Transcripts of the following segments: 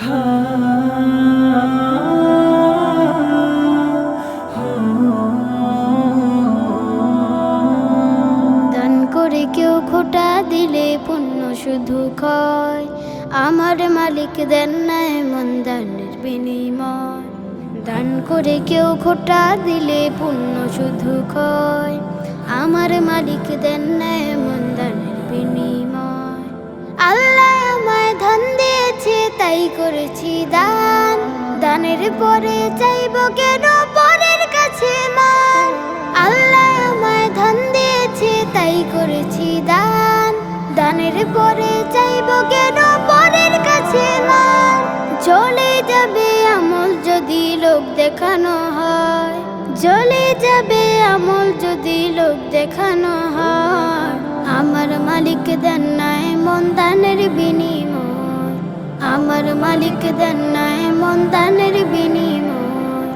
দান করে কেউ খোটা দিলে পুণ্য শুধু ক্ষয়, আমার মালিক দেন না এমন দানের বিনিময়। দান করে কেউ খোটা দিলে পুণ্য শুধু ক্ষয়, আমার মালিক দেন না এমন দানের বিনিময়। আল্লাহ আমায় ধন দিয়েছে তাই করেছি দান, দানের পরে চাইব কেন পরের কাছে মান। আল্লাহ আমায় ধন দিয়েছে তাই করেছি দান, দানের পরে চাইব কেন পরের কাছে মান। চলে যাবে আমল যদি লোক দেখানো হয়, চলে যাবে আমল যদি লোক দেখানো হয়। আমার মালিক দেন না এমন দানের বিনিময়, আমার মালিক দেন না এমন দানের বিনিময়,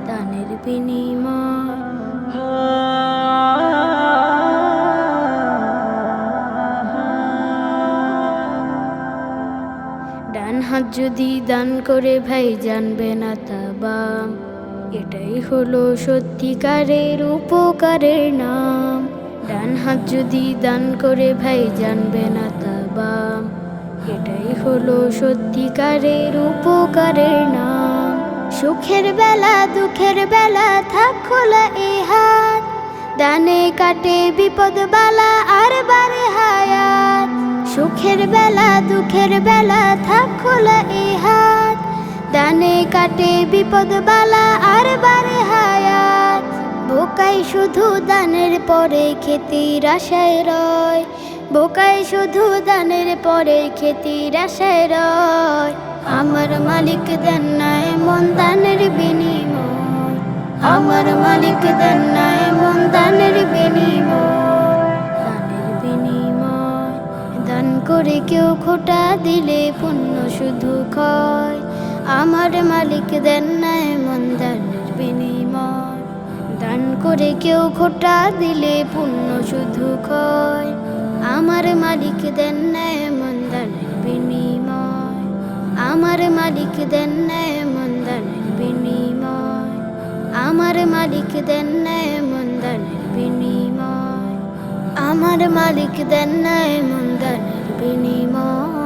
দানের বিনিময়। ডান হাত যদি দান করে ভাই জানবে না তা বাম, এটাই হলো সত্যিকারের উপকারের নাম। ডান হাত যদি দান করে ভাই জানবে না তা বাম, এটাই হলো সত্যিকারের উপকারের নাম। সুখের বেলা দুঃখের বেলা থাক খোলা এই হাত, দানে কাটে বিপদ বালা আর বারে হায়াত। সুখের বেলা দুঃখের বেলা থাক খোলা এই হাত, দানে কাটে বিপদ বালা আর বারে হায়াত। বোকাই শুধু দানের পরে খেতির আশায় রয়, বোকাই শুধু দানের পরে খেতির আশায় রয়। আমার মালিক দেন না এমন দানের বিনিময়, আমার মালিক দেন না এমন দানের বিনিময়, দানের বিনিময়। দান করে কেউ খোটা দিলে পুণ্য শুধু ক্ষয়, আমার মালিক দেন না এমন দানের বিনিময়। দান করে কেউ খোটা দিলে পুণ্য শুধু ক্ষয়, আমার মালিক দেন না এমন দানের বিনিময়, আমার মালিক দেন না এমন দানের বিনিময়, আমার মালিক দেন না এমন দানের বিনিময়, আমার মালিক দেন না এমন দানের বিনিময়।